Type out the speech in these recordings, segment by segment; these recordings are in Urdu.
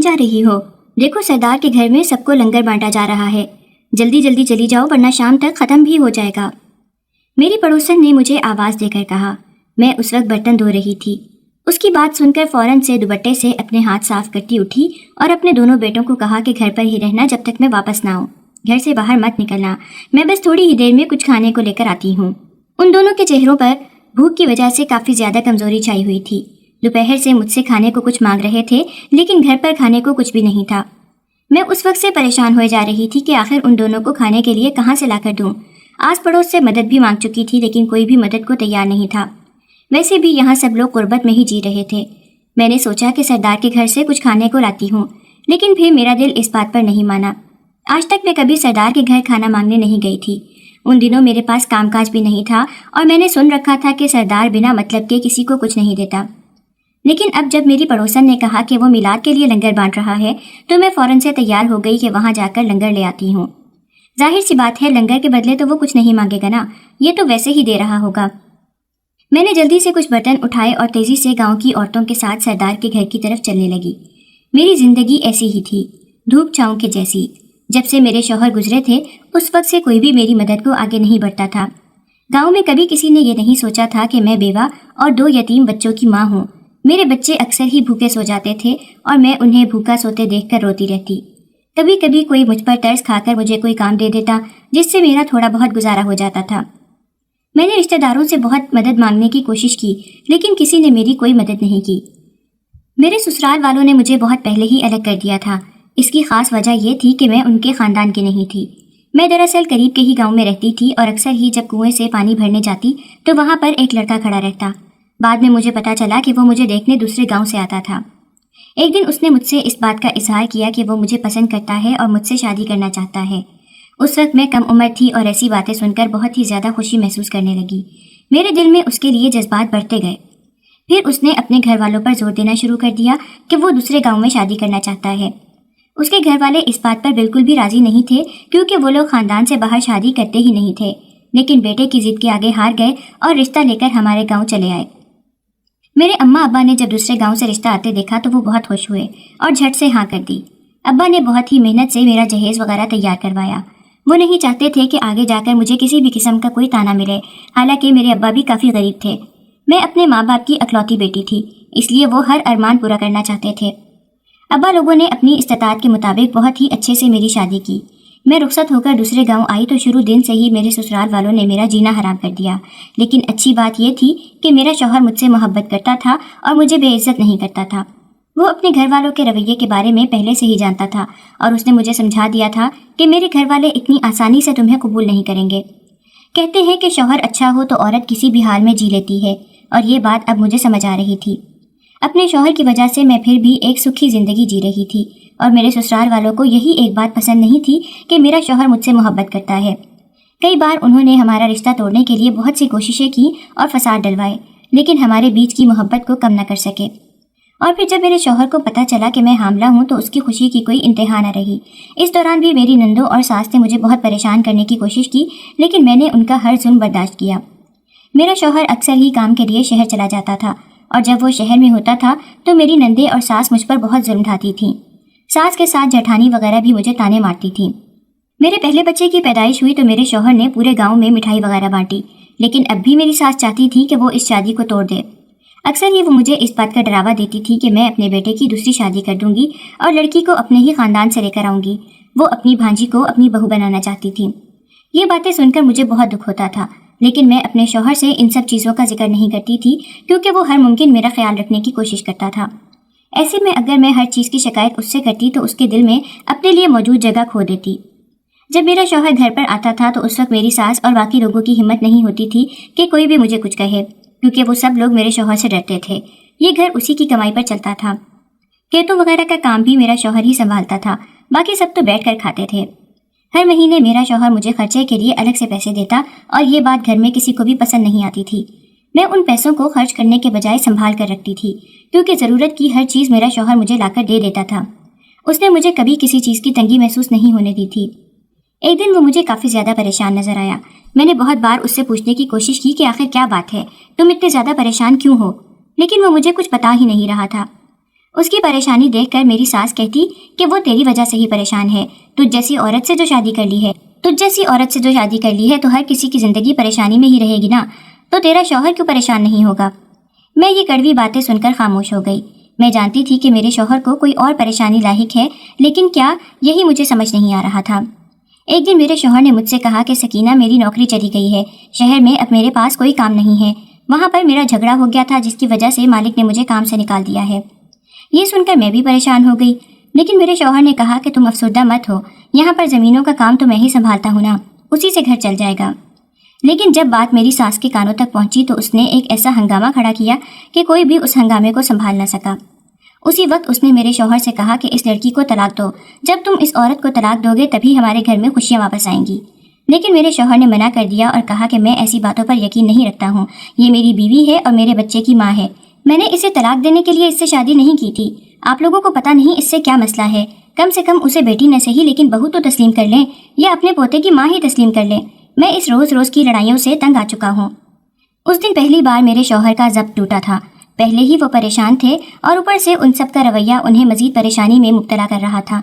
جا رہی ہو؟ دیکھو سردار کے گھر میں سب کو لنگر بانٹا جا رہا ہے، جلدی جلدی چلی جاؤ ورنہ شام تک ختم بھی ہو جائے گا۔ میری پڑوسن نے مجھے آواز دے کر کہا۔ میں اس وقت برتن دھو رہی تھی۔ اس کی بات سن کر فوراً سے دوپٹے سے اپنے ہاتھ صاف کرتی اٹھی اور اپنے دونوں بیٹوں کو کہا کہ گھر پر ہی رہنا جب تک میں واپس نہ آؤں، گھر سے باہر مت نکلنا، میں بس تھوڑی ہی دیر میں کچھ کھانے کو لے کر آتی ہوں۔ ان دونوں کے چہروں پر بھوک کی وجہ سے کافی زیادہ کمزوری چھائی ہوئی تھی۔ دوپہر سے مجھ سے کھانے کو کچھ مانگ رہے تھے لیکن گھر پر کھانے کو کچھ بھی نہیں تھا۔ میں اس وقت سے پریشان ہوئے جا رہی تھی کہ آخر ان دونوں کو کھانے کے لیے کہاں سے لا کر دوں۔ آس پڑوس سے مدد بھی مانگ چکی تھی لیکن کوئی بھی مدد کو تیار نہیں تھا۔ ویسے بھی یہاں سب لوگ غربت میں ہی جی رہے تھے۔ میں نے سوچا کہ سردار کے گھر سے کچھ کھانے کو لاتی ہوں، لیکن پھر میرا دل اس بات پر نہیں مانا۔ آج تک میں کبھی سردار کے گھر کھانا مانگنے نہیں گئی تھی۔ ان دنوں میرے پاس کام کاج بھی نہیں تھا اور میں نے سن رکھا تھا کہ سردار بنا مطلب کے کسی کو کچھ نہیں دیتا۔ لیکن اب جب میری پڑوسن نے کہا کہ وہ میلاد کے لیے لنگر بانٹ رہا ہے تو میں فوراً سے تیار ہو گئی کہ وہاں جا کر لنگر لے آتی ہوں۔ ظاہر سی بات ہے لنگر کے بدلے تو وہ کچھ نہیں مانگے گا نا، یہ تو ویسے ہی دے رہا ہوگا۔ میں نے جلدی سے کچھ برتن اٹھائے اور تیزی سے گاؤں کی عورتوں کے ساتھ سردار کے گھر کی طرف چلنے لگی۔ میری زندگی ایسی ہی تھی، دھوپ چھاؤں کے جیسی۔ جب سے میرے شوہر گزرے تھے اس وقت سے کوئی بھی میری مدد کو آگے نہیں بڑھتا تھا۔ گاؤں میں کبھی کسی نے یہ نہیں سوچا تھا کہ میں بیوہ اور 2 یتیم بچوں کی ماں ہوں۔ میرے بچے اکثر ہی بھوکے سو جاتے تھے اور میں انہیں بھوکا سوتے دیکھ کر روتی رہتی۔ کبھی کبھی کوئی مجھ پر ترس کھا کر مجھے کوئی کام دے دیتا جس سے میرا تھوڑا بہت گزارا ہو جاتا تھا۔ میں نے رشتہ داروں سے بہت مدد مانگنے کی کوشش کی لیکن کسی نے میری کوئی مدد نہیں کی۔ میرے سسرال والوں نے مجھے بہت پہلے ہی الگ کر دیا تھا۔ اس کی خاص وجہ یہ تھی کہ میں ان کے خاندان کی نہیں تھی۔ میں دراصل قریب کے ہی گاؤں میں رہتی تھی اور اکثر ہی جب کنویں سے پانی بھرنے جاتی تو وہاں پر ایک لڑکا کھڑا رہتا۔ بعد میں مجھے پتا چلا کہ وہ مجھے دیکھنے دوسرے گاؤں سے آتا تھا۔ ایک دن اس نے مجھ سے اس بات کا اظہار کیا کہ وہ مجھے پسند کرتا ہے اور مجھ سے شادی کرنا چاہتا ہے۔ اس وقت میں کم عمر تھی اور ایسی باتیں سن کر بہت ہی زیادہ خوشی محسوس کرنے لگی۔ میرے دل میں اس کے لیے جذبات بڑھتے گئے۔ پھر اس نے اپنے گھر والوں پر زور دینا شروع کر دیا کہ وہ دوسرے گاؤں میں شادی کرنا چاہتا ہے۔ اس کے گھر والے اس بات پر بالکل بھی راضی نہیں تھے کیونکہ وہ لوگ خاندان سے باہر شادی کرتے ہی نہیں تھے، لیکن بیٹے کی ضد کے آگے ہار گئے اور رشتہ لے کر ہمارے گاؤں چلے آئے۔ میرے اماں ابا نے جب دوسرے گاؤں سے رشتہ آتے دیکھا تو وہ بہت خوش ہوئے اور جھٹ سے ہاں کر دی۔ ابا نے بہت ہی محنت سے میرا جہیز وغیرہ تیار کروایا۔ وہ نہیں چاہتے تھے کہ آگے جا کر مجھے کسی بھی قسم کا کوئی تانا ملے، حالانکہ میرے ابا بھی کافی غریب تھے۔ میں اپنے ماں باپ کی اکلوتی بیٹی تھی، اس لیے وہ ہر ارمان پورا کرنا چاہتے تھے۔ ابا لوگوں نے اپنی استطاعت کے مطابق بہت ہی اچھے سے میری شادی کی۔ میں رخصت ہو کر دوسرے گاؤں آئی تو شروع دن سے ہی میرے سسرال والوں نے میرا جینا حرام کر دیا، لیکن اچھی بات یہ تھی کہ میرا شوہر مجھ سے محبت کرتا تھا اور مجھے بے عزت نہیں کرتا تھا۔ وہ اپنے گھر والوں کے رویے کے بارے میں پہلے سے ہی جانتا تھا اور اس نے مجھے سمجھا دیا تھا کہ میرے گھر والے اتنی آسانی سے تمہیں قبول نہیں کریں گے۔ کہتے ہیں کہ شوہر اچھا ہو تو عورت کسی بھی حال میں جی لیتی ہے، اور یہ بات اب مجھے سمجھ آ رہی تھی۔ اپنے شوہر کی وجہ سے میں پھر بھی ایک سکھی زندگی جی رہی تھی اور میرے سسرال والوں کو یہی ایک بات پسند نہیں تھی کہ میرا شوہر مجھ سے محبت کرتا ہے۔ کئی بار انہوں نے ہمارا رشتہ توڑنے کے لیے بہت سی کوششیں کی اور فساد ڈلوائے، لیکن ہمارے بیچ کی محبت کو کم نہ کر سکے۔ اور پھر جب میرے شوہر کو پتہ چلا کہ میں حاملہ ہوں تو اس کی خوشی کی کوئی انتہا نہ رہی۔ اس دوران بھی میری نندوں اور ساس نے مجھے بہت پریشان کرنے کی کوشش کی، لیکن میں نے ان کا ہر ظلم برداشت کیا۔ میرا شوہر اکثر ہی کام کے لیے شہر چلا جاتا تھا اور جب وہ شہر میں ہوتا تھا تو میری نندیں اور ساس مجھ پر بہت ظلم ڈھاتی تھیں۔ ساس کے ساتھ جٹھانی وغیرہ بھی مجھے تانے مارتی تھیں۔ میرے پہلے بچے کی پیدائش ہوئی تو میرے شوہر نے پورے گاؤں میں مٹھائی وغیرہ بانٹی، لیکن اب بھی میری ساس چاہتی تھی کہ وہ اس شادی کو توڑ دے۔ اکثر ہی وہ مجھے اس بات کا ڈراوا دیتی تھی کہ میں اپنے بیٹے کی دوسری شادی کر دوں گی اور لڑکی کو اپنے ہی خاندان سے لے کر آؤں گی۔ وہ اپنی بھانجی کو اپنی بہو بنانا چاہتی تھی۔ یہ باتیں سن کر مجھے بہت دکھ ہوتا تھا، لیکن میں اپنے شوہر سے ان سب چیزوں کا ذکر نہیں کرتی تھی کیونکہ وہ ہر ممکن میرا خیال رکھنے کی کوشش کرتا تھا۔ ایسے میں اگر میں ہر چیز کی شکایت اس سے کرتی تو اس کے دل میں اپنے لیے موجود جگہ کھو دیتی۔ جب میرا شوہر گھر پر آتا تھا تو اس وقت میری ساس اور باقی لوگوں کی ہمت نہیں ہوتی تھی کہ کوئی بھی مجھے کچھ کہے، کیونکہ وہ سب لوگ میرے شوہر سے ڈرتے تھے۔ یہ گھر اسی کی کمائی پر چلتا تھا۔ کھیتوں وغیرہ کا کام بھی میرا شوہر ہی سنبھالتا تھا، باقی سب تو بیٹھ کر کھاتے تھے۔ ہر مہینے میرا شوہر مجھے خرچے کے لیے الگ سے پیسے دیتا اور یہ بات گھر میں کسی کو بھی پسند نہیں آتی تھی۔ میں ان پیسوں کو خرچ کرنے کے بجائے سنبھال کر رکھتی تھی کیونکہ ضرورت کی ہر چیز میرا شوہر مجھے لا کر دے دیتا تھا۔ اس نے مجھے کبھی کسی چیز کی تنگی محسوس نہیں ہونے دی تھی۔ ایک دن وہ مجھے کافی زیادہ پریشان نظر آیا۔ میں نے بہت بار اس سے پوچھنے کی کوشش کی کہ آخر کیا بات ہے، تم اتنے زیادہ پریشان کیوں ہو، لیکن وہ مجھے کچھ بتا ہی نہیں رہا تھا۔ اس کی پریشانی دیکھ کر میری ساس کہتی کہ وہ تیری وجہ سے ہی پریشان ہے، تجھ جیسی عورت سے جو شادی کر لی ہے تو ہر کسی کی زندگی پریشانی میں ہی رہے گی نا، تو تیرا شوہر کیوں پریشان نہیں ہوگا؟ میں یہ کڑوی باتیں سن کر خاموش ہو گئی۔ میں جانتی تھی کہ میرے شوہر کو کوئی اور پریشانی لاحق ہے، لیکن کیا یہی مجھے سمجھ نہیں آ رہا تھا۔ ایک دن میرے شوہر نے مجھ سے کہا کہ سکینہ، میری نوکری چلی گئی ہے، شہر میں اب میرے پاس کوئی کام نہیں ہے، وہاں پر میرا جھگڑا ہو گیا تھا جس کی وجہ سے مالک نے مجھے کام سے نکال دیا ہے۔ یہ سن کر میں بھی پریشان ہو گئی، لیکن میرے شوہر نے کہا کہ تم افسردہ مت ہو، یہاں پر زمینوں کا کام تو میں ہی سنبھالتا ہوں نا، اسی سے گھر چل جائے گا۔ لیکن جب بات میری ساس کے کانوں تک پہنچی تو اس نے ایک ایسا ہنگامہ کھڑا کیا کہ کوئی بھی اس ہنگامے کو سنبھال نہ سکا۔ اسی وقت اس نے میرے شوہر سے کہا کہ اس لڑکی کو طلاق دو، جب تم اس عورت کو طلاق دو گے تبھی ہمارے گھر میں خوشیاں واپس آئیں گی۔ لیکن میرے شوہر نے منع کر دیا اور کہا کہ میں ایسی باتوں پر یقین نہیں رکھتا ہوں، یہ میری بیوی ہے اور میرے بچے کی ماں ہے، میں نے اسے طلاق دینے کے لیے اس سے شادی نہیں کی تھی، آپ لوگوں کو پتہ نہیں اس سے کیا مسئلہ ہے، کم سے کم اسے بیٹی نہ صحیح لیکن بہو تو تسلیم کر لیں، یا اپنے پوتے کی ماں ہی تسلیم کر لیں، میں اس روز کی لڑائیوں سے تنگ آ چکا ہوں۔ اس دن پہلی بار میرے شوہر کا ضبط ٹوٹا تھا، پہلے ہی وہ پریشان تھے اور اوپر سے ان سب کا رویہ انہیں مزید پریشانی میں مبتلا کر رہا تھا،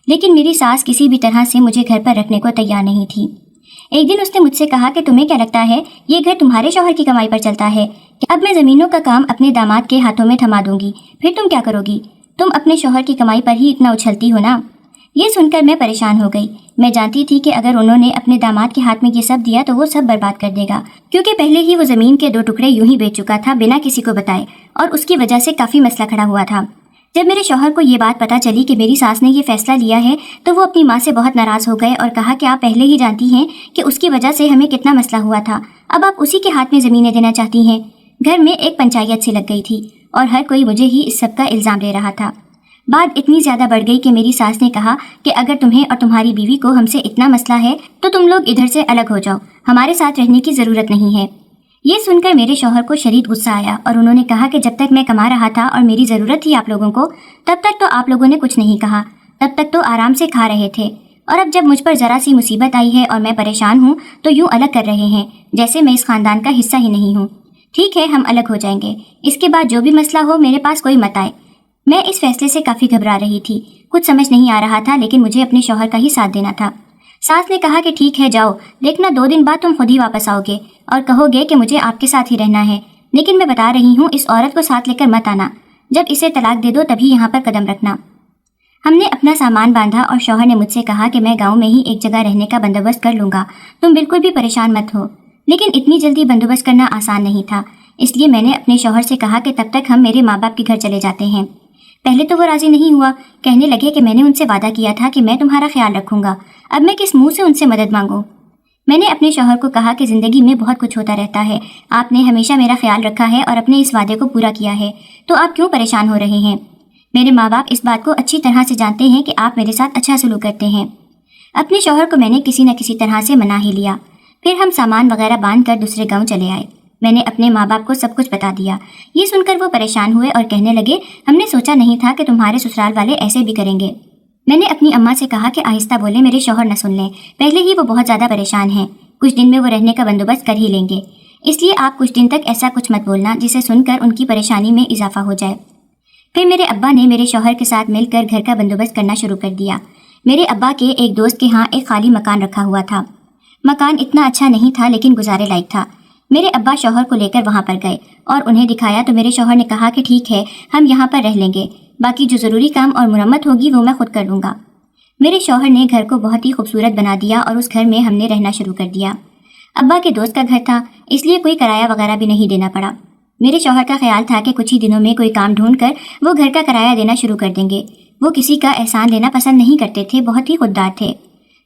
لیکن میری ساس کسی بھی طرح سے مجھے گھر پر رکھنے کو تیار نہیں تھی۔ ایک دن اس نے مجھ سے کہا کہ تمہیں کیا لگتا ہے یہ گھر تمہارے شوہر کی کمائی پر چلتا ہے، کہ اب میں زمینوں کا کام اپنے داماد کے ہاتھوں میں تھما دوں گی، پھر تم کیا کرو گی؟ تم اپنے شوہر کی کمائی پر ہی اتنا اچھلتی ہو نا۔ یہ سن کر میں پریشان ہو گئی، میں جانتی تھی کہ اگر انہوں نے اپنے داماد کے ہاتھ میں یہ سب دیا تو وہ سب برباد کر دے گا، کیونکہ پہلے ہی وہ زمین کے 2 ٹکڑے یوں ہی بیچ چکا تھا بنا کسی کو بتائے، اور اس کی وجہ سے کافی مسئلہ کھڑا ہوا تھا۔ جب میرے شوہر کو یہ بات پتہ چلی کہ میری ساس نے یہ فیصلہ لیا ہے تو وہ اپنی ماں سے بہت ناراض ہو گئے اور کہا کہ آپ پہلے ہی جانتی ہیں کہ اس کی وجہ سے ہمیں کتنا مسئلہ ہوا تھا، اب آپ اسی کے ہاتھ میں زمینیں دینا چاہتی ہیں۔ گھر میں ایک پنچایت سی لگ گئی تھی اور ہر کوئی مجھے ہی اس سب کا الزام دے رہا تھا۔ بات اتنی زیادہ بڑھ گئی کہ میری ساس نے کہا کہ اگر تمہیں اور تمہاری بیوی کو ہم سے اتنا مسئلہ ہے تو تم لوگ ادھر سے الگ ہو جاؤ، ہمارے ساتھ رہنے کی ضرورت نہیں ہے۔ یہ سن کر میرے شوہر کو شدید غصہ آیا اور انہوں نے کہا کہ جب تک میں کما رہا تھا اور میری ضرورت تھی آپ لوگوں کو، تب تک تو آپ لوگوں نے کچھ نہیں کہا، تب تک تو آرام سے کھا رہے تھے، اور اب جب مجھ پر ذرا سی مصیبت آئی ہے اور میں پریشان ہوں تو یوں الگ کر رہے ہیں جیسے میں اس خاندان کا حصہ ہی نہیں ہوں۔ ٹھیک ہے، ہم الگ ہو جائیں گے، اس کے بعد جو بھی مسئلہ ہو میرے پاس کوئی مت آئے۔ میں اس فیصلے سے کافی گھبرا رہی تھی، کچھ سمجھ نہیں آ رہا تھا، لیکن مجھے اپنے شوہر کا ہی ساتھ دینا تھا۔ ساس نے کہا کہ ٹھیک ہے جاؤ، دیکھنا 2 دن بعد تم خود ہی واپس آؤ گے اور کہو گے کہ مجھے آپ کے ساتھ ہی رہنا ہے، لیکن میں بتا رہی ہوں اس عورت کو ساتھ لے کر مت آنا، جب اسے طلاق دے دو تبھی یہاں پر قدم رکھنا۔ ہم نے اپنا سامان باندھا اور شوہر نے مجھ سے کہا کہ میں گاؤں میں ہی ایک جگہ رہنے کا بندوبست کر لوں گا، تم بالکل بھی پریشان مت ہو۔ لیکن اتنی جلدی بندوبست کرنا آسان نہیں تھا، اس لیے میں نے اپنے شوہر سے کہا کہ تب تک ہم میرے ماں باپ کے گھر چلے جاتے ہیں۔ پہلے تو وہ راضی نہیں ہوا، کہنے لگے کہ میں نے ان سے وعدہ کیا تھا کہ میں تمہارا خیال رکھوں گا، اب میں کس منہ سے ان سے مدد مانگوں؟ میں نے اپنے شوہر کو کہا کہ زندگی میں بہت کچھ ہوتا رہتا ہے، آپ نے ہمیشہ میرا خیال رکھا ہے اور اپنے اس وعدے کو پورا کیا ہے، تو آپ کیوں پریشان ہو رہے ہیں؟ میرے ماں باپ اس بات کو اچھی طرح سے جانتے ہیں کہ آپ میرے ساتھ اچھا سلوک کرتے ہیں۔ اپنے شوہر کو میں نے کسی نہ کسی طرح سے منا ہی لیا، پھر ہم سامان وغیرہ باندھ کر دوسرے گاؤں چلے آئے۔ میں نے اپنے ماں باپ کو سب کچھ بتا دیا۔ یہ سن کر وہ پریشان ہوئے اور کہنے لگے ہم نے سوچا نہیں تھا کہ تمہارے سسرال والے ایسے بھی کریں گے۔ میں نے اپنی اماں سے کہا کہ آہستہ بولیں، میرے شوہر نہ سن لیں، پہلے ہی وہ بہت زیادہ پریشان ہیں، کچھ دن میں وہ رہنے کا بندوبست کر ہی لیں گے، اس لیے آپ کچھ دن تک ایسا کچھ مت بولنا جسے سن کر ان کی پریشانی میں اضافہ ہو جائے۔ پھر میرے ابا نے میرے شوہر کے ساتھ مل کر گھر کا بندوبست کرنا شروع کر دیا۔ میرے ابا کے ایک دوست کے ہاں ایک خالی مکان رکھا ہوا تھا، مکان اتنا اچھا نہیں تھا لیکن گزارے لائق تھا۔ میرے ابا شوہر کو لے کر وہاں پر گئے اور انہیں دکھایا تو میرے شوہر نے کہا کہ ٹھیک ہے ہم یہاں پر رہ لیں گے، باقی جو ضروری کام اور مرمت ہوگی وہ میں خود کر لوں گا۔ میرے شوہر نے گھر کو بہت ہی خوبصورت بنا دیا اور اس گھر میں ہم نے رہنا شروع کر دیا۔ ابا کے دوست کا گھر تھا، اس لیے کوئی کرایہ وغیرہ بھی نہیں دینا پڑا۔ میرے شوہر کا خیال تھا کہ کچھ ہی دنوں میں کوئی کام ڈھونڈ کر وہ گھر کا کرایہ دینا شروع کر دیں گے۔ وہ کسی کا احسان لینا پسند نہیں کرتے تھے، بہت ہی خوددار تھے۔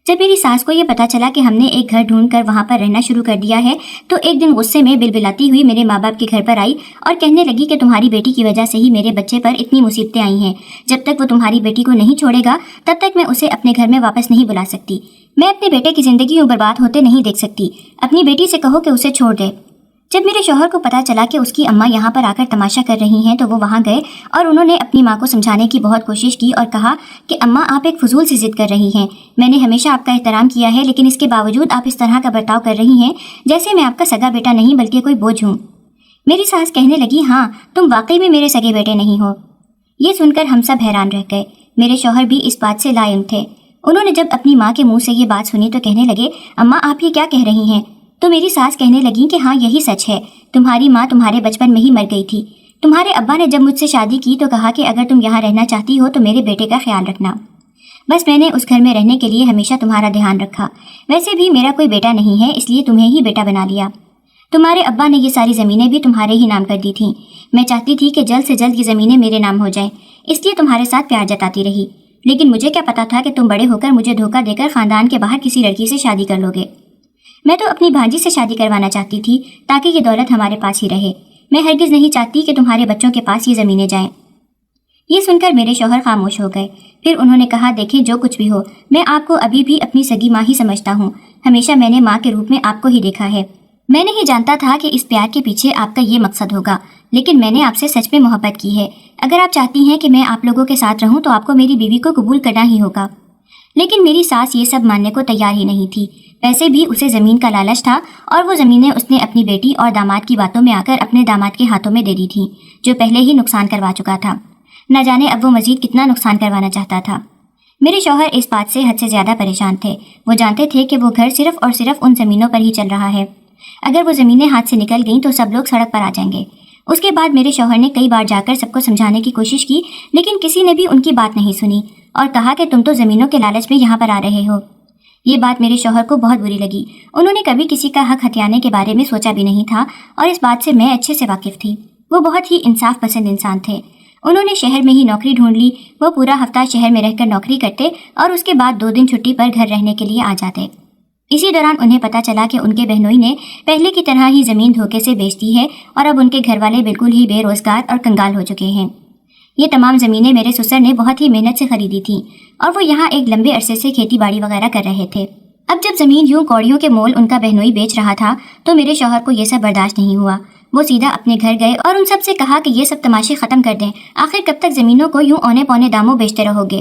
جب میری ساس کو یہ پتا چلا کہ ہم نے ایک گھر ڈھونڈ کر وہاں پر رہنا شروع کر دیا ہے تو ایک دن غصے میں بلبلاتی ہوئی میرے ماں باپ کے گھر پر آئی اور کہنے لگی کہ تمہاری بیٹی کی وجہ سے ہی میرے بچے پر اتنی مصیبتیں آئی ہیں، جب تک وہ تمہاری بیٹی کو نہیں چھوڑے گا تب تک میں اسے اپنے گھر میں واپس نہیں بلا سکتی، میں اپنے بیٹے کی زندگی یوں برباد ہوتے نہیں دیکھ سکتی، اپنی بیٹی سے کہو کہ اسے چھوڑ دے۔ جب میرے شوہر کو پتا چلا کہ اس کی اماں یہاں پر آ کر تماشا کر رہی ہیں تو وہ وہاں گئے اور انہوں نے اپنی ماں کو سمجھانے کی بہت کوشش کی اور کہا کہ اماں آپ ایک فضول سی ضد کر رہی ہیں، میں نے ہمیشہ آپ کا احترام کیا ہے لیکن اس کے باوجود آپ اس طرح کا برتاؤ کر رہی ہیں جیسے میں آپ کا سگا بیٹا نہیں بلکہ کوئی بوجھ ہوں۔ میری ساس کہنے لگی ہاں تم واقعی میں میرے سگے بیٹے نہیں ہو۔ یہ سن کر ہم سب حیران رہ گئے۔ میرے شوہر بھی اس بات سے لا علم تھے۔ انہوں نے جب اپنی ماں کے منہ سے یہ بات سنی تو کہنے لگے، اماں آپ یہ کیا کہہ رہی ہیں؟ تو میری ساس کہنے لگی کہ ہاں یہی سچ ہے، تمہاری ماں تمہارے بچپن میں ہی مر گئی تھی۔ تمہارے ابا نے جب مجھ سے شادی کی تو کہا کہ اگر تم یہاں رہنا چاہتی ہو تو میرے بیٹے کا خیال رکھنا۔ بس میں نے اس گھر میں رہنے کے لیے ہمیشہ تمہارا دھیان رکھا۔ ویسے بھی میرا کوئی بیٹا نہیں ہے، اس لیے تمہیں ہی بیٹا بنا لیا۔ تمہارے ابا نے یہ ساری زمینیں بھی تمہارے ہی نام کر دی تھیں۔ میں چاہتی تھی کہ جلد سے جلد یہ زمینیں میرے نام ہو جائیں، اس لیے تمہارے ساتھ پیار جتاتی رہی، لیکن مجھے کیا پتا تھا کہ تم بڑے ہو کر مجھے دھوکہ دے کر خاندان کے باہر کسی لڑکی سے شادی کر لوگے۔ میں تو اپنی بھانجی سے شادی کروانا چاہتی تھی تاکہ یہ دولت ہمارے پاس ہی رہے۔ میں ہرگز نہیں چاہتی کہ تمہارے بچوں کے پاس یہ زمینیں جائیں۔ یہ سن کر میرے شوہر خاموش ہو گئے۔ پھر انہوں نے کہا، دیکھیں جو کچھ بھی ہو، میں آپ کو ابھی بھی اپنی سگی ماں ہی سمجھتا ہوں۔ ہمیشہ میں نے ماں کے روپ میں آپ کو ہی دیکھا ہے۔ میں نہیں جانتا تھا کہ اس پیار کے پیچھے آپ کا یہ مقصد ہوگا، لیکن میں نے آپ سے سچ میں محبت کی ہے۔ اگر آپ چاہتی ہیں کہ میں آپ لوگوں کے ساتھ رہوں تو آپ کو میری بیوی کو قبول کرنا ہی ہوگا۔ لیکن میری ساس یہ سب ماننے کو تیار ہی نہیں تھی۔ ویسے بھی اسے زمین کا لالچ تھا، اور وہ زمینیں اس نے اپنی بیٹی اور داماد کی باتوں میں آ کر اپنے داماد کے ہاتھوں میں دے دی تھیں، جو پہلے ہی نقصان کروا چکا تھا۔ نہ جانے اب وہ مزید کتنا نقصان کروانا چاہتا تھا۔ میرے شوہر اس بات سے حد سے زیادہ پریشان تھے۔ وہ جانتے تھے کہ وہ گھر صرف اور صرف ان زمینوں پر ہی چل رہا ہے۔ اگر وہ زمینیں ہاتھ سے نکل گئیں تو سب لوگ سڑک پر آ جائیں گے۔ اس کے بعد میرے شوہر نے کئی بار جا کر سب کو سمجھانے کی کوشش کی، لیکن کسی نے بھی ان کی بات نہیں سنی اور کہا کہ تم تو زمینوں کے لالچ میں یہاں پر آ رہے ہو۔ یہ بات میرے شوہر کو بہت بری لگی۔ انہوں نے کبھی کسی کا حق ہتھیانے کے بارے میں سوچا بھی نہیں تھا، اور اس بات سے میں اچھے سے واقف تھی۔ وہ بہت ہی انصاف پسند انسان تھے۔ انہوں نے شہر میں ہی نوکری ڈھونڈ لی۔ وہ پورا ہفتہ شہر میں رہ کر نوکری کرتے اور اس کے بعد 2 دن چھٹی پر گھر رہنے کے لیے آ جاتے۔ اسی دوران انہیں پتہ چلا کہ ان کے بہنوئی نے پہلے کی طرح ہی زمین دھوکے سے بیچ دی ہے، اور اب ان کے گھر والے بالکل ہی بے روزگار اور کنگال ہو چکے ہیں۔ یہ تمام زمینیں میرے سسر نے بہت ہی محنت سے خریدی تھیں، اور وہ یہاں ایک لمبے عرصے سے کھیتی باڑی وغیرہ کر رہے تھے۔ اب جب زمین یوں کوڑیوں کے مول ان کا بہنوئی بیچ رہا تھا تو میرے شوہر کو یہ سب برداشت نہیں ہوا۔ وہ سیدھا اپنے گھر گئے اور ان سب سے کہا کہ یہ سب تماشے ختم کر دیں، آخر کب تک زمینوں کو یوں اونے پونے داموں بیچتے رہو گے؟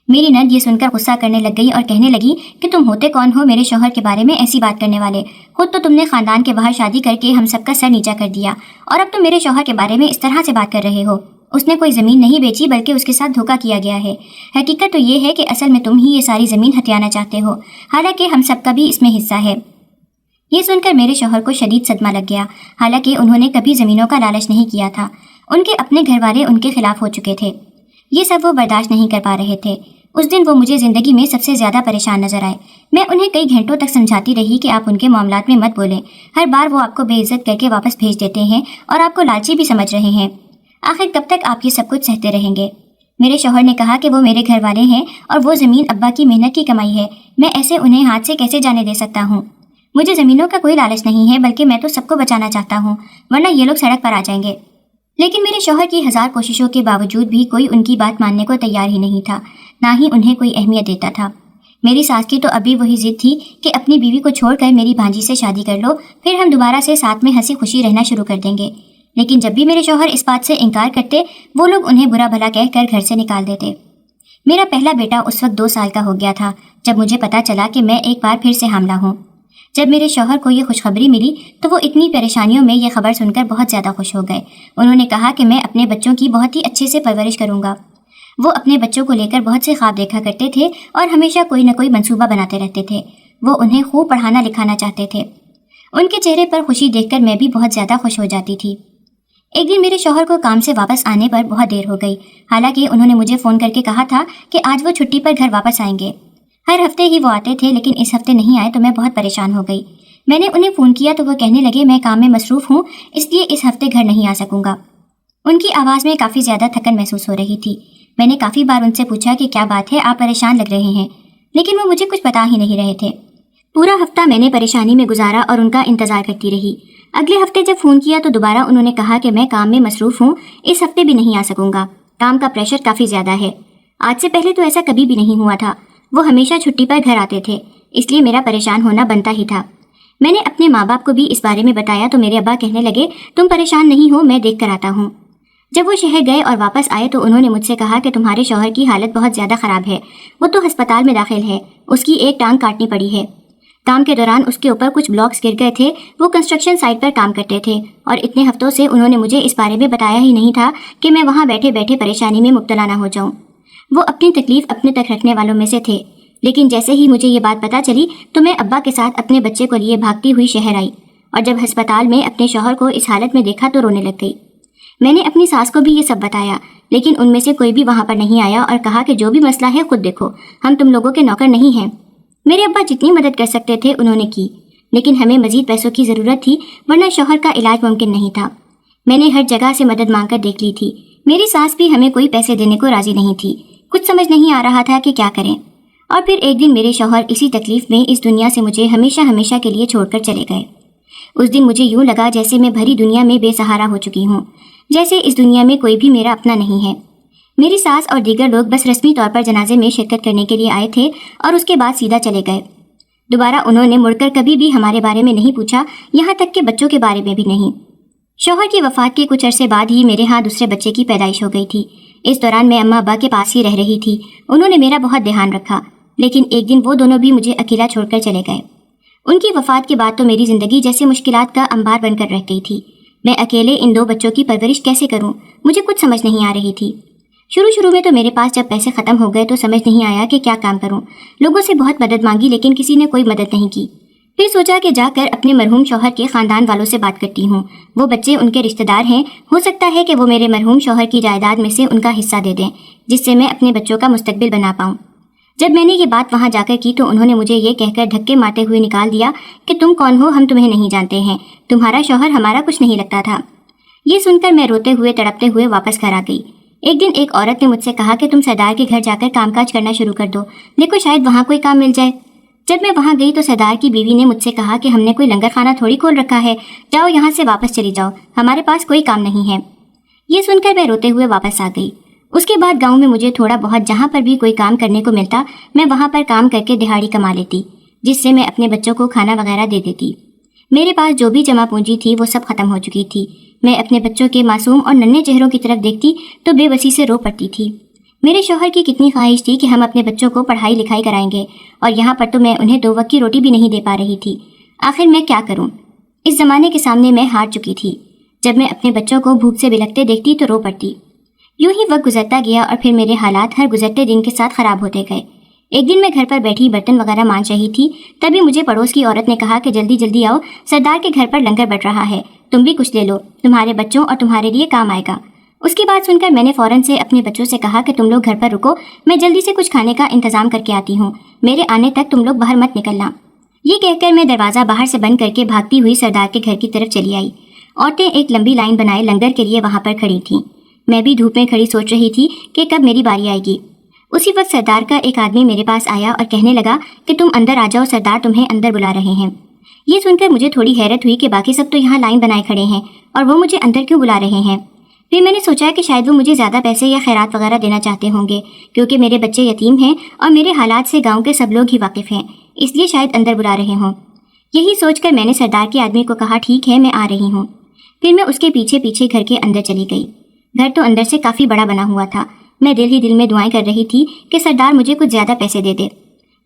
میری نند یہ سن کر غصہ کرنے لگ گئی اور کہنے لگی کہ تم ہوتے کون ہو میرے شوہر کے بارے میں ایسی بات کرنے والے؟ خود تو تم نے خاندان کے باہر شادی کر کے ہم سب کا سر نیچا کر دیا، اور اب تم میرے شوہر کے بارے میں اس طرح سے بات کر رہے ہو۔ اس نے کوئی زمین نہیں بیچی بلکہ اس کے ساتھ دھوکہ کیا گیا ہے۔ حقیقت تو یہ ہے کہ اصل میں تم ہی یہ ساری زمین ہتھیانا چاہتے ہو، حالانکہ ہم سب کا بھی اس میں حصہ ہے۔ یہ سن کر میرے شوہر کو شدید صدمہ لگ گیا، حالانکہ انہوں نے کبھی زمینوں کا لالچ نہیں کیا تھا۔ ان کے اپنے گھر والے ان کے خلاف ہو چکے تھے۔ یہ سب وہ برداشت نہیں کر پا رہے تھے۔ اس دن وہ مجھے زندگی میں سب سے زیادہ پریشان نظر آئے۔ میں انہیں کئی گھنٹوں تک سمجھاتی رہی کہ آپ ان کے معاملات میں مت بولیں۔ ہر بار وہ آپ کو بے عزت کر کے واپس بھیج دیتے ہیں اور آپ کو لالچی بھی سمجھ رہے ہیں۔ آخر کب تک آپ یہ سب کچھ سہتے رہیں گے؟ میرے شوہر نے کہا کہ وہ میرے گھر والے ہیں اور وہ زمین ابا کی محنت کی کمائی ہے، میں ایسے انہیں ہاتھ سے کیسے جانے دے سکتا ہوں؟ مجھے زمینوں کا کوئی لالچ نہیں ہے، بلکہ میں تو سب کو بچانا چاہتا ہوں، ورنہ یہ لوگ سڑک پر آ جائیں گے۔ لیکن میرے شوہر کی 1000 کوششوں کے باوجود بھی کوئی ان کی بات ماننے کو تیار ہی نہیں تھا، نہ ہی انہیں کوئی اہمیت دیتا تھا۔ میری ساس کی تو ابھی وہی ضد تھی کہ اپنی بیوی کو چھوڑ کر میری بھانجی سے شادی کر لو، پھر ہم دوبارہ سے ساتھ میں ہنسی خوشی رہنا شروع کر دیں گے۔ لیکن جب بھی میرے شوہر اس بات سے انکار کرتے، وہ لوگ انہیں برا بھلا کہہ کر گھر سے نکال دیتے۔ میرا پہلا بیٹا اس وقت 2 سال کا ہو گیا تھا جب مجھے پتا چلا کہ میں ایک بار پھر سے حاملہ ہوں۔ جب میرے شوہر کو یہ خوشخبری ملی تو وہ اتنی پریشانیوں میں یہ خبر سن کر بہت زیادہ خوش ہو گئے۔ انہوں نے کہا کہ میں اپنے بچوں کی بہت ہی اچھے سے پرورش کروں گا۔ وہ اپنے بچوں کو لے کر بہت سے خواب دیکھا کرتے تھے اور ہمیشہ کوئی نہ کوئی منصوبہ بناتے رہتے تھے۔ وہ انہیں خوب پڑھانا لکھانا چاہتے تھے۔ ان کے چہرے پر خوشی دیکھ کر میں بھی بہت زیادہ خوش ہو جاتی تھی۔ ایک دن میرے شوہر کو کام سے واپس آنے پر بہت دیر ہو گئی، حالانکہ انہوں نے مجھے فون کر کے کہا تھا کہ آج وہ چھٹی پر گھر واپس آئیں گے۔ ہر ہفتے ہی وہ آتے تھے، لیکن اس ہفتے نہیں آئے تو میں بہت پریشان ہو گئی۔ میں نے انہیں فون کیا تو وہ کہنے لگے میں کام میں مصروف ہوں، اس لیے اس ہفتے گھر نہیں آ سکوں گا۔ ان کی آواز میں کافی زیادہ تھکن محسوس ہو رہی تھی۔ میں نے کافی بار ان سے پوچھا کہ کیا بات ہے، آپ پریشان لگ رہے ہیں، لیکن وہ مجھے کچھ بتا ہی نہیں رہے تھے۔ پورا ہفتہ میں نے پریشانی میں گزارا اور ان کا انتظار کرتی رہی۔ اگلے ہفتے جب فون کیا تو دوبارہ انہوں نے کہا کہ میں کام میں مصروف ہوں، اس ہفتے بھی نہیں آ سکوں گا، کام کا پریشر کافی زیادہ ہے۔ آج سے پہلے تو ایسا کبھی بھی نہیں ہوا تھا، وہ ہمیشہ چھٹی پر گھر آتے تھے، اس لیے میرا پریشان ہونا بنتا ہی تھا۔ میں نے اپنے ماں باپ کو بھی اس بارے میں بتایا تو میرے ابا کہنے لگے تم پریشان نہیں ہو، میں دیکھ کر آتا ہوں۔ جب وہ شہر گئے اور واپس آئے تو انہوں نے مجھ سے کہا کہ تمہارے شوہر کی حالت بہت زیادہ خراب ہے، وہ تو ہسپتال میں داخل ہے، اس کی ایک ٹانگ کاٹنی پڑی ہے۔ کام کے دوران اس کے اوپر کچھ بلاکس گر گئے تھے۔ وہ کنسٹرکشن سائٹ پر کام کرتے تھے اور اتنے ہفتوں سے انہوں نے مجھے اس بارے میں بتایا ہی نہیں تھا کہ میں وہاں بیٹھے بیٹھے پریشانی میں مبتلا نہ ہو جاؤں۔ وہ اپنی تکلیف اپنے تک رکھنے والوں میں سے تھے، لیکن جیسے ہی مجھے یہ بات پتہ چلی تو میں ابا کے ساتھ اپنے بچے کو لیے بھاگتی ہوئی شہر آئی، اور جب ہسپتال میں اپنے شوہر کو اس حالت میں دیکھا تو رونے لگ گئی۔ میں نے اپنی ساس کو بھی یہ سب بتایا، لیکن ان میں سے کوئی بھی وہاں پر نہیں آیا اور کہا کہ جو بھی مسئلہ ہے خود دیکھو، ہم تم لوگوں کے نوکر نہیں ہیں۔ میرے ابا جتنی مدد کر سکتے تھے انہوں نے کی، لیکن ہمیں مزید پیسوں کی ضرورت تھی، ورنہ شوہر کا علاج ممکن نہیں تھا۔ میں نے ہر جگہ سے مدد مانگ کر دیکھ لی تھی، میری ساس بھی ہمیں کوئی پیسے دینے کو راضی نہیں تھی۔ کچھ سمجھ نہیں آ رہا تھا کہ کیا کریں۔ اور پھر ایک دن میرے شوہر اسی تکلیف میں اس دنیا سے مجھے ہمیشہ ہمیشہ کے لیے چھوڑ کر چلے گئے۔ اس دن مجھے یوں لگا جیسے میں بھری دنیا میں بے سہارا ہو چکی ہوں، جیسے اس دنیا میں کوئی بھی میرا اپنا نہیں ہے۔ میری ساس اور دیگر لوگ بس رسمی طور پر جنازے میں شرکت کرنے کے لیے آئے تھے اور اس کے بعد سیدھا چلے گئے۔ دوبارہ انہوں نے مڑ کر کبھی بھی ہمارے بارے میں نہیں پوچھا، یہاں تک کہ بچوں کے بارے میں بھی نہیں۔ شوہر کی وفات کے کچھ عرصے بعد ہی میرے ہاں دوسرے بچے کی پیدائش ہو گئی تھی۔ اس دوران میں اماں ابا کے پاس ہی رہ رہی تھی، انہوں نے میرا بہت دھیان رکھا، لیکن ایک دن وہ دونوں بھی مجھے اکیلا چھوڑ کر چلے گئے۔ ان کی وفات کے بعد تو میری زندگی جیسے مشکلات کا انبار بن کر رہ گئی تھی۔ میں اکیلے ان 2 بچوں کی پرورش کیسے کروں، مجھے کچھ سمجھ نہیں آ رہی تھی۔ شروع میں تو میرے پاس جب پیسے ختم ہو گئے تو سمجھ نہیں آیا کہ کیا کام کروں۔ لوگوں سے بہت مدد مانگی لیکن کسی نے کوئی مدد نہیں کی۔ پھر سوچا کہ جا کر اپنے مرحوم شوہر کے خاندان والوں سے بات کرتی ہوں، وہ بچے ان کے رشتہ دار ہیں، ہو سکتا ہے کہ وہ میرے مرحوم شوہر کی جائیداد میں سے ان کا حصہ دے دیں، جس سے میں اپنے بچوں کا مستقبل بنا پاؤں۔ جب میں نے یہ بات وہاں جا کر کی تو انہوں نے مجھے یہ کہہ کر دھکے مارتے ہوئے نکال دیا کہ تم کون ہو، ہم تمہیں نہیں جانتے ہیں، تمہارا شوہر ہمارا کچھ نہیں لگتا تھا۔ یہ سن کر میں روتے ہوئے تڑپتے ہوئے واپس گھر آ گئی۔ ایک دن ایک عورت نے مجھ سے کہا کہ تم سردار کے گھر جا کر کام کاج کرنا شروع کر دو، دیکھو شاید وہاں کوئی کام مل جائے۔ جب میں وہاں گئی تو سردار کی بیوی نے مجھ سے کہا کہ ہم نے کوئی لنگر خانہ تھوڑی کھول رکھا ہے، جاؤ یہاں سے واپس چلی جاؤ، ہمارے پاس کوئی کام نہیں ہے۔ یہ سن کر میں روتے ہوئے واپس آ گئی۔ اس کے بعد گاؤں میں مجھے تھوڑا بہت جہاں پر بھی کوئی کام کرنے کو ملتا میں وہاں پر کام کر کے دہاڑی کما لیتی، جس سے میں اپنے بچوں کو کھانا وغیرہ دے دیتی۔ میرے پاس جو بھی جمع پونجی تھی وہ سب ختم ہو چکی تھی۔ میں اپنے بچوں کے معصوم اور ننھے چہروں کی طرف دیکھتی تو بے بسی سے رو پڑتی تھی۔ میرے شوہر کی کتنی خواہش تھی کہ ہم اپنے بچوں کو پڑھائی لکھائی کرائیں گے، اور یہاں پر تو میں انہیں 2 وقت کی روٹی بھی نہیں دے پا رہی تھی۔ آخر میں کیا کروں؟ اس زمانے کے سامنے میں ہار چکی تھی۔ جب میں اپنے بچوں کو بھوک سے بلکتے دیکھتی تو رو پڑتی۔ یوں ہی وقت گزرتا گیا اور پھر میرے حالات ہر گزرتے دن کے ساتھ خراب ہوتے گئے۔ ایک دن میں گھر پر بیٹھی برتن وغیرہ مانج رہی تھی، تبھی مجھے پڑوس کی عورت نے کہا کہ جلدی جلدی آؤ، سردار کے گھر پر لنگر بٹ رہا ہے، تم بھی کچھ لے لو، تمہارے بچوں اور تمہارے لیے کام آئے گا۔ اس کی بات سن کر میں نے فوراً سے اپنے بچوں سے کہا کہ تم لوگ گھر پر رکو، میں جلدی سے کچھ کھانے کا انتظام کر کے آتی ہوں، میرے آنے تک تم لوگ باہر مت نکلنا۔ یہ کہہ کر میں دروازہ باہر سے بند کر کے بھاگتی ہوئی سردار کے گھر کی طرف چلی آئی۔ عورتیں ایک لمبی لائن بنائے لنگر کے لیے وہاں پر کھڑی تھیں۔ میں بھی دھوپ میں کھڑی سوچ رہی تھی کہ کب میری باری آئے گی۔ اسی وقت سردار کا ایک آدمی میرے پاس آیا اور کہنے لگا کہ تم اندر آ جاؤ، سردار تمہیں اندر بلا رہے ہیں۔ یہ سن کر مجھے تھوڑی حیرت ہوئی کہ باقی سب تو یہاں لائن بنائے کھڑے ہیں اور وہ مجھے اندر کیوں بلا رہے ہیں۔ پھر میں نے سوچا کہ شاید وہ مجھے زیادہ پیسے یا خیرات وغیرہ دینا چاہتے ہوں گے، کیونکہ میرے بچے یتیم ہیں اور میرے حالات سے گاؤں کے سب لوگ ہی واقف ہیں، اس لیے شاید اندر بلا رہے ہوں۔ یہی سوچ کر میں نے سردار کے آدمی کو کہا ٹھیک ہے میں آ رہی ہوں۔ پھر میں اس کے پیچھے پیچھے گھر کے اندر چلی گئی۔ گھر تو اندر سے کافی بڑا بنا ہوا تھا۔ میں دل ہی دل میں دعائیں کر رہی تھی کہ سردار مجھے کچھ زیادہ پیسے دے دے،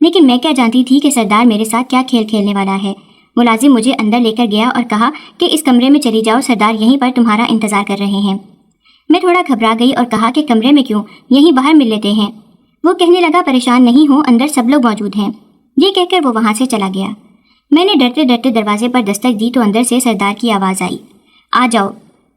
لیکن میں کیا جانتی تھی کہ سردار میرے ساتھ کیا کھیل کھیلنے والا ہے۔ ملازم مجھے اندر لے کر گیا اور کہا کہ اس کمرے میں چلی جاؤ، سردار یہیں پر تمہارا انتظار کر رہے ہیں۔ میں تھوڑا گھبرا گئی اور کہا کہ کمرے میں کیوں، یہیں باہر مل لیتے ہیں۔ وہ کہنے لگا پریشان نہیں ہوں، اندر سب لوگ موجود ہیں۔ یہ کہہ کر وہ وہاں سے چلا گیا۔ میں نے ڈرتے ڈرتے دروازے پر دستک دی تو اندر سے سردار کی آواز آئی، آ جاؤ۔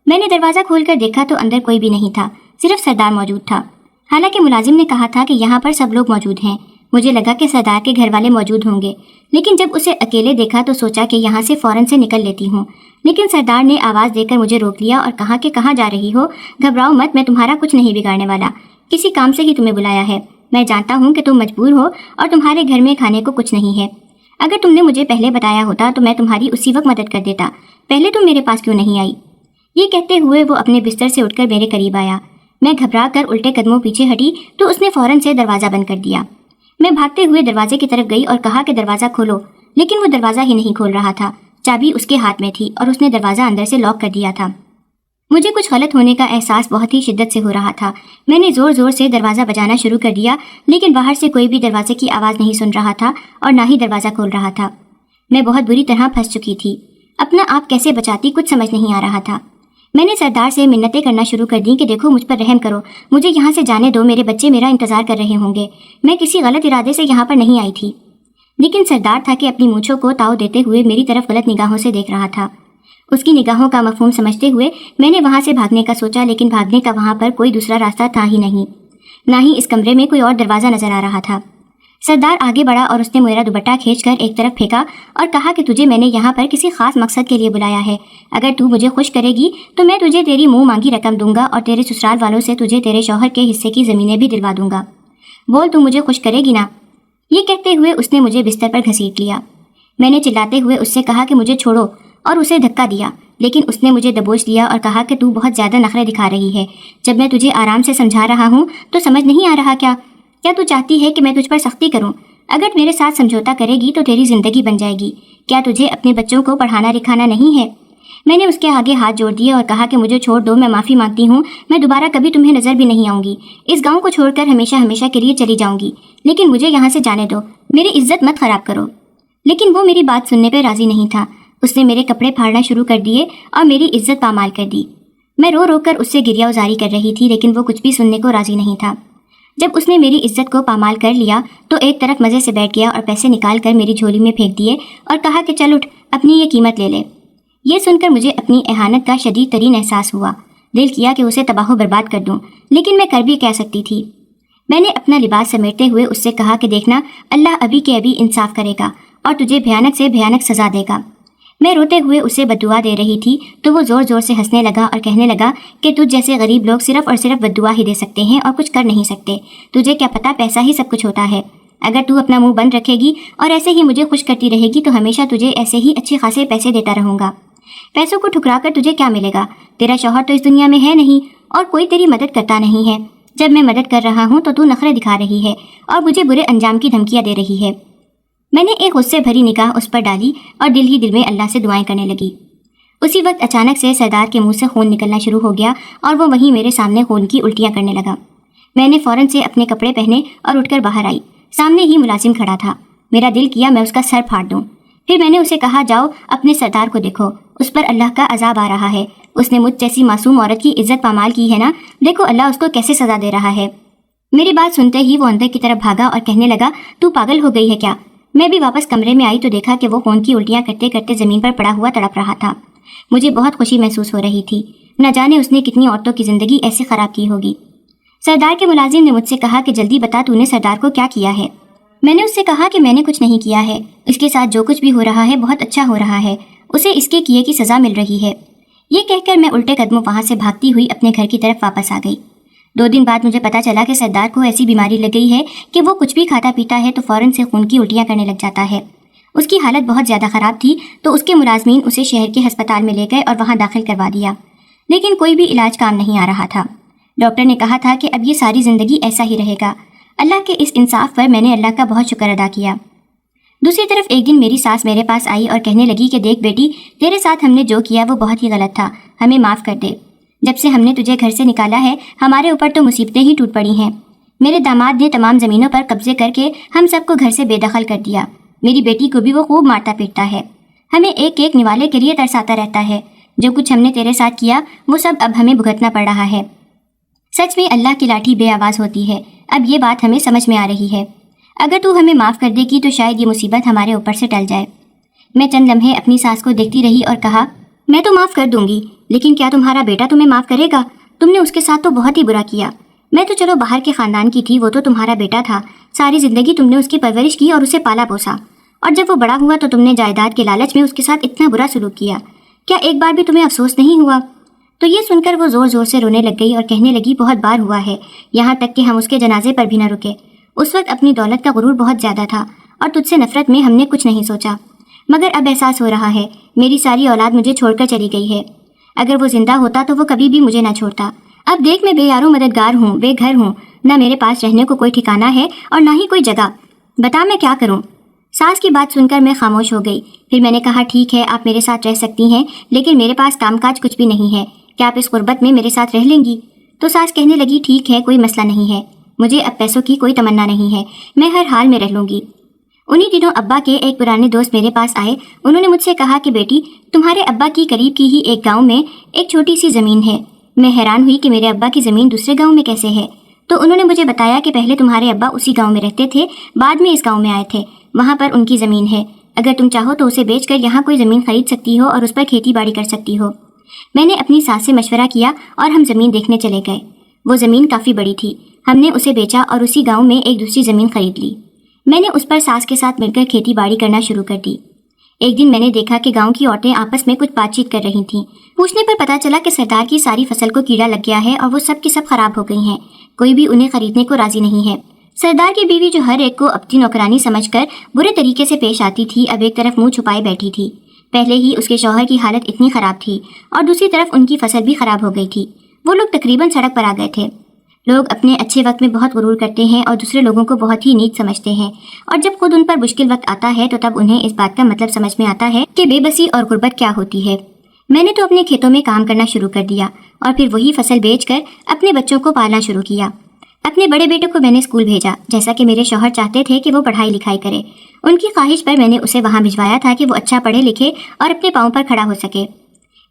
میں نے دروازہ کھول کر دیکھا تو اندر کوئی بھی نہیں تھا، صرف سردار موجود تھا۔ حالانکہ ملازم نے کہا تھا کہ یہاں پر سب لوگ موجود ہیں۔ مجھے لگا کہ سردار کے گھر والے موجود ہوں گے، لیکن جب اسے اکیلے دیکھا تو سوچا کہ یہاں سے فوراً سے نکل لیتی ہوں، لیکن سردار نے آواز دے کر مجھے روک لیا اور کہا کہ کہاں جا رہی ہو، گھبراؤ مت، میں تمہارا کچھ نہیں بگاڑنے والا، کسی کام سے ہی تمہیں بلایا ہے۔ میں جانتا ہوں کہ تم مجبور ہو اور تمہارے گھر میں کھانے کو کچھ نہیں ہے۔ اگر تم نے مجھے پہلے بتایا ہوتا تو میں تمہاری اسی وقت مدد کر دیتا، پہلے تم میرے پاس کیوں نہیں آئی؟ یہ کہتے ہوئے وہ اپنے بستر سے اٹھ کر میرے قریب آیا۔ میں گھبرا کر الٹے قدموں پیچھے ہٹی تو اس نے فوراً سے دروازہ بند کر دیا۔ میں بھاگتے ہوئے دروازے کی طرف گئی اور کہا کہ دروازہ کھولو، لیکن وہ دروازہ ہی نہیں کھول رہا تھا۔ چابی اس کے ہاتھ میں تھی اور اس نے دروازہ اندر سے لاک کر دیا تھا۔ مجھے کچھ غلط ہونے کا احساس بہت ہی شدت سے ہو رہا تھا۔ میں نے زور زور سے دروازہ بجانا شروع کر دیا، لیکن باہر سے کوئی بھی دروازے کی آواز نہیں سن رہا تھا اور نہ ہی دروازہ کھول رہا تھا۔ میں بہت بری طرح پھنس چکی تھی. اپنا آپ کیسے بچاتی کچھ سمجھ نہیں آ رہا تھا. میں نے سردار سے منتیں کرنا شروع کر دیں کہ دیکھو مجھ پر رحم کرو, مجھے یہاں سے جانے دو, میرے بچے میرا انتظار کر رہے ہوں گے, میں کسی غلط ارادے سے یہاں پر نہیں آئی تھی. لیکن سردار تھا کہ اپنی مونچھوں کو تاؤ دیتے ہوئے میری طرف غلط نگاہوں سے دیکھ رہا تھا. اس کی نگاہوں کا مفہوم سمجھتے ہوئے میں نے وہاں سے بھاگنے کا سوچا, لیکن بھاگنے کا وہاں پر کوئی دوسرا راستہ تھا ہی نہیں, نہ ہی اس کمرے میں کوئی اور دروازہ نظر آ رہا تھا. سردار آگے بڑھا اور اس نے میرا دوپٹہ کھینچ کر ایک طرف پھینکا اور کہا کہ تجھے میں نے یہاں پر کسی خاص مقصد کے لیے بلایا ہے. اگر تو مجھے خوش کرے گی تو میں تجھے تیری منہ مانگی رقم دوں گا اور تیرے سسرال والوں سے تجھے تیرے شوہر کے حصے کی زمینیں بھی دلوا دوں گا. بول تو مجھے خوش کرے گی نا؟ یہ کہتے ہوئے اس نے مجھے بستر پر گھسیٹ لیا. میں نے چلاتے ہوئے اس سے کہا کہ مجھے چھوڑو اور اسے دھکا دیا, لیکن اس نے مجھے دبوچ لیا اور کہا کہ تو بہت زیادہ نخرے دکھا رہی ہے. جب میں تجھے آرام سے سمجھا رہا ہوں تو سمجھ نہیں آ رہا کیا تو چاہتی ہے کہ میں تجھ پر سختی کروں؟ اگر میرے ساتھ سمجھوتا کرے گی تو تیری زندگی بن جائے گی. کیا تجھے اپنے بچوں کو پڑھانا لکھانا نہیں ہے؟ میں نے اس کے آگے ہاتھ جوڑ دیے اور کہا کہ مجھے چھوڑ دو, میں معافی مانگتی ہوں, میں دوبارہ کبھی تمہیں نظر بھی نہیں آؤں گی. اس گاؤں کو چھوڑ کر ہمیشہ ہمیشہ کے لیے چلی جاؤں گی, لیکن مجھے یہاں سے جانے دو, میری عزت مت خراب کرو. لیکن وہ میری بات سننے پہ راضی نہیں تھا. اس نے میرے کپڑے پھاڑنا شروع کر دیے اور میری عزت پامال کر دی. میں رو رو کر اس سے گریہ ازاری کر رہی تھی, لیکن وہ کچھ بھی سننے کو راضی نہیں تھا. جب اس نے میری عزت کو پامال کر لیا تو ایک طرف مزے سے بیٹھ گیا اور پیسے نکال کر میری جھولی میں پھینک دیے اور کہا کہ چل اٹھ, اپنی یہ قیمت لے لے. یہ سن کر مجھے اپنی اہانت کا شدید ترین احساس ہوا. دل کیا کہ اسے تباہ و برباد کر دوں, لیکن میں کر بھی کہہ سکتی تھی. میں نے اپنا لباس سمیٹتے ہوئے اس سے کہا کہ دیکھنا, اللہ ابھی کے ابھی انصاف کرے گا اور تجھے بھیانک سے بھیانک سزا دے گا. میں روتے ہوئے اسے بددعا دے رہی تھی تو وہ زور زور سے ہنسنے لگا اور کہنے لگا کہ تجھ جیسے غریب لوگ صرف اور صرف بددعا ہی دے سکتے ہیں اور کچھ کر نہیں سکتے. تجھے کیا پتا پیسہ ہی سب کچھ ہوتا ہے. اگر تو اپنا منہ بند رکھے گی اور ایسے ہی مجھے خوش کرتی رہے گی تو ہمیشہ تجھے ایسے ہی اچھے خاصے پیسے دیتا رہوں گا. پیسوں کو ٹھکرا کر تجھے کیا ملے گا؟ تیرا شوہر تو اس دنیا میں ہے نہیں اور کوئی تیری مدد کرتا نہیں ہے. جب میں مدد کر رہا ہوں تو نخرے دکھا رہی ہے اور مجھے برے انجام کی دھمکیاں دے رہی ہے. میں نے ایک غصے بھری نگاہ اس پر ڈالی اور دل ہی دل میں اللہ سے دعائیں کرنے لگی. اسی وقت اچانک سے سردار کے منہ سے خون نکلنا شروع ہو گیا اور وہ وہیں میرے سامنے خون کی الٹیاں کرنے لگا. میں نے فوراً سے اپنے کپڑے پہنے اور اٹھ کر باہر آئی. سامنے ہی ملازم کھڑا تھا. میرا دل کیا میں اس کا سر پھاڑ دوں. پھر میں نے اسے کہا, جاؤ اپنے سردار کو دیکھو, اس پر اللہ کا عذاب آ رہا ہے. اس نے مجھ جیسی معصوم عورت کی عزت پامال کی ہے نا, دیکھو اللہ اس کو کیسے سزا دے رہا ہے. میری بات سنتے ہی وہ اندر کی طرف بھاگا اور کہنے لگا, تو پاگل ہو گئی ہے کیا؟ میں بھی واپس کمرے میں آئی تو دیکھا کہ وہ خون کی الٹیاں کرتے کرتے زمین پر پڑا ہوا تڑپ رہا تھا. مجھے بہت خوشی محسوس ہو رہی تھی. نہ جانے اس نے کتنی عورتوں کی زندگی ایسے خراب کی ہوگی. سردار کے ملازم نے مجھ سے کہا کہ جلدی بتا تو نے سردار کو کیا کیا ہے. میں نے اس سے کہا کہ میں نے کچھ نہیں کیا ہے, اس کے ساتھ جو کچھ بھی ہو رہا ہے بہت اچھا ہو رہا ہے, اسے اس کے کیے کی سزا مل رہی ہے. یہ کہہ کر میں الٹے قدموں وہاں سے بھاگتی ہوئی اپنے گھر کی طرف واپس آ گئی. 2 دن بعد مجھے پتا چلا کہ سردار کو ایسی بیماری لگ گئی ہے کہ وہ کچھ بھی کھاتا پیتا ہے تو فوراً سے خون کی الٹیاں کرنے لگ جاتا ہے. اس کی حالت بہت زیادہ خراب تھی تو اس کے ملازمین اسے شہر کے ہسپتال میں لے گئے اور وہاں داخل کروا دیا, لیکن کوئی بھی علاج کام نہیں آ رہا تھا. ڈاکٹر نے کہا تھا کہ اب یہ ساری زندگی ایسا ہی رہے گا. اللہ کے اس انصاف پر میں نے اللہ کا بہت شکر ادا کیا. دوسری طرف ایک دن میری ساس میرے پاس آئی اور کہنے لگی کہ دیکھ بیٹی, تیرے ساتھ ہم نے جو کیا وہ بہت ہی غلط تھا, ہمیں معاف کر دے. جب سے ہم نے تجھے گھر سے نکالا ہے ہمارے اوپر تو مصیبتیں ہی ٹوٹ پڑی ہیں. میرے داماد نے تمام زمینوں پر قبضے کر کے ہم سب کو گھر سے بے دخل کر دیا. میری بیٹی کو بھی وہ خوب مارتا پیٹتا ہے. ہمیں ایک ایک نوالے کے لیے ترساتا رہتا ہے. جو کچھ ہم نے تیرے ساتھ کیا وہ سب اب ہمیں بھگتنا پڑ رہا ہے. سچ میں اللہ کی لاٹھی بے آواز ہوتی ہے. اب یہ بات ہمیں سمجھ میں آ رہی ہے. اگر تو ہمیں معاف کر دے گی تو شاید یہ مصیبت ہمارے اوپر سے ٹل جائے. میں چند لمحے اپنی ساس کو دیکھتی رہی اور کہا, میں تو معاف کر دوں گی, لیکن کیا تمہارا بیٹا تمہیں معاف کرے گا؟ تم نے اس کے ساتھ تو بہت ہی برا کیا. میں تو چلو باہر کے خاندان کی تھی, وہ تو تمہارا بیٹا تھا. ساری زندگی تم نے اس کی پرورش کی اور اسے پالا پوسا, اور جب وہ بڑا ہوا تو تم نے جائیداد کے لالچ میں اس کے ساتھ اتنا برا سلوک کیا. کیا ایک بار بھی تمہیں افسوس نہیں ہوا؟ تو یہ سن کر وہ زور زور سے رونے لگ گئی اور کہنے لگی, بہت بار ہوا ہے, یہاں تک کہ ہم اس کے جنازے پر بھی نہ رکے. اس وقت اپنی دولت کا غرور بہت زیادہ تھا اور تجھ سے نفرت میں ہم نے کچھ نہیں سوچا. مگر اب احساس ہو رہا ہے میری ساری اولاد مجھے چھوڑ کر چلی گئی ہے. اگر وہ زندہ ہوتا تو وہ کبھی بھی مجھے نہ چھوڑتا. اب دیکھ میں بے یارو مددگار ہوں, بے گھر ہوں, نہ میرے پاس رہنے کو کوئی ٹھکانہ ہے اور نہ ہی کوئی جگہ. بتا میں کیا کروں؟ ساس کی بات سن کر میں خاموش ہو گئی. پھر میں نے کہا, ٹھیک ہے آپ میرے ساتھ رہ سکتی ہیں, لیکن میرے پاس کام کاج کچھ بھی نہیں ہے. کیا آپ اس غربت میں میرے ساتھ رہ لیں گی؟ تو ساس کہنے لگی, ٹھیک ہے کوئی مسئلہ نہیں ہے, مجھے اب پیسوں کی کوئی تمنا نہیں ہے, میں ہر حال میں رہ لوں گی. انہی دنوں ابا کے ایک پرانے دوست میرے پاس آئے. انہوں نے مجھ سے کہا کہ بیٹی تمہارے ابا کی قریب کی ہی ایک گاؤں میں ایک چھوٹی سی زمین ہے. میں حیران ہوئی کہ میرے ابا کی زمین دوسرے گاؤں میں کیسے ہے. تو انہوں نے مجھے بتایا کہ پہلے تمہارے ابا اسی گاؤں میں رہتے تھے, بعد میں اس گاؤں میں آئے تھے. وہاں پر ان کی زمین ہے, اگر تم چاہو تو اسے بیچ کر یہاں کوئی زمین خرید سکتی ہو اور اس پر کھیتی باڑی کر سکتی ہو. میں نے اپنی ساس سے مشورہ کیا اور ہم زمین دیکھنے چلے گئے. وہ زمین کافی بڑی تھی. ہم نے اسے بیچا اور اسی گاؤں میں ایک دوسری زمین خرید لی. میں نے اس پر ساس کے ساتھ مل کر کھیتی باڑی کرنا شروع کر دی. ایک دن میں نے دیکھا کہ گاؤں کی عورتیں آپس میں کچھ بات چیت کر رہی تھیں. پوچھنے پر پتا چلا کہ سردار کی ساری فصل کو کیڑا لگ گیا ہے اور وہ سب کی سب خراب ہو گئی ہیں. کوئی بھی انہیں خریدنے کو راضی نہیں ہے. سردار کی بیوی جو ہر ایک کو اپنی نوکرانی سمجھ کر برے طریقے سے پیش آتی تھی, اب ایک طرف منہ چھپائے بیٹھی تھی. پہلے ہی اس کے شوہر کی حالت اتنی خراب تھی اور دوسری طرف ان کی فصل بھی خراب ہو گئی تھی. وہ لوگ تقریباً سڑک پر آ گئے تھے. لوگ اپنے اچھے وقت میں بہت غرور کرتے ہیں اور دوسرے لوگوں کو بہت ہی نیچ سمجھتے ہیں, اور جب خود ان پر مشکل وقت آتا ہے تو تب انہیں اس بات کا مطلب سمجھ میں آتا ہے کہ بے بسی اور غربت کیا ہوتی ہے. میں نے تو اپنے کھیتوں میں کام کرنا شروع کر دیا اور پھر وہی فصل بیچ کر اپنے بچوں کو پالنا شروع کیا. اپنے بڑے بیٹے کو میں نے اسکول بھیجا, جیسا کہ میرے شوہر چاہتے تھے کہ وہ پڑھائی لکھائی کرے. ان کی خواہش پر میں نے اسے وہاں بھجوایا تھا کہ وہ اچھا پڑھے لکھے اور اپنے پاؤں پر کھڑا ہو سکے.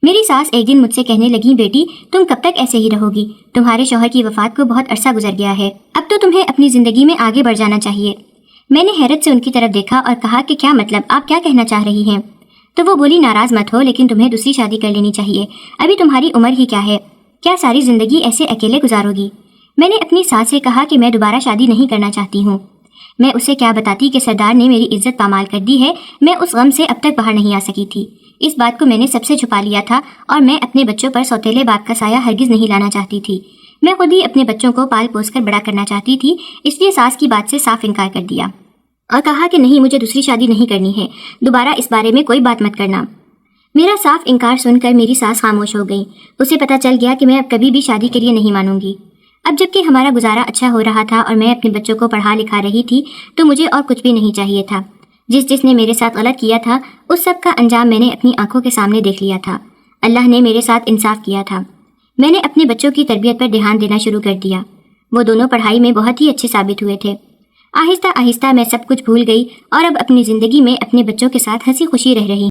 میری ساس ایک دن مجھ سے کہنے لگی, بیٹی تم کب تک ایسے ہی رہو گی؟ تمہارے شوہر کی وفات کو بہت عرصہ گزر گیا ہے, اب تو تمہیں اپنی زندگی میں آگے بڑھ جانا چاہیے. میں نے حیرت سے ان کی طرف دیکھا اور کہا کہ کیا مطلب, آپ کیا کہنا چاہ رہی ہیں؟ تو وہ بولی, ناراض مت ہو, لیکن تمہیں دوسری شادی کر لینی چاہیے. ابھی تمہاری عمر ہی کیا ہے, کیا ساری زندگی ایسے اکیلے گزارو گی؟ میں نے اپنی ساس سے کہا کہ میں دوبارہ شادی نہیں کرنا چاہتی ہوں. میں اسے کیا بتاتی کہ سردار نے میری عزت پامال کر دی ہے. میں اس غم سے اب تک باہر نہیں آ سکی تھی. اس بات کو میں نے سب سے چھپا لیا تھا اور میں اپنے بچوں پر سوتیلے باپ کا سایہ ہرگز نہیں لانا چاہتی تھی. میں خود ہی اپنے بچوں کو پال پوس کر بڑا کرنا چاہتی تھی, اس لیے ساس کی بات سے صاف انکار کر دیا اور کہا کہ نہیں, مجھے دوسری شادی نہیں کرنی ہے, دوبارہ اس بارے میں کوئی بات مت کرنا. میرا صاف انکار سن کر میری ساس خاموش ہو گئی. اسے پتہ چل گیا کہ میں اب کبھی بھی شادی کے لیے نہیں مانوں گی. اب جب کہ ہمارا گزارا اچھا ہو رہا تھا اور میں اپنے بچوں کو پڑھا لکھا رہی تھی تو مجھے اور کچھ بھی نہیں چاہیے تھا. جس نے میرے ساتھ غلط کیا تھا اس سب کا انجام میں نے اپنی آنکھوں کے سامنے دیکھ لیا تھا. اللہ نے میرے ساتھ انصاف کیا تھا. میں نے اپنے بچوں کی تربیت پر دھیان دینا شروع کر دیا. وہ دونوں پڑھائی میں بہت ہی اچھے ثابت ہوئے تھے. آہستہ آہستہ میں سب کچھ بھول گئی اور اب اپنی زندگی میں اپنے بچوں کے ساتھ ہنسی خوشی رہ رہی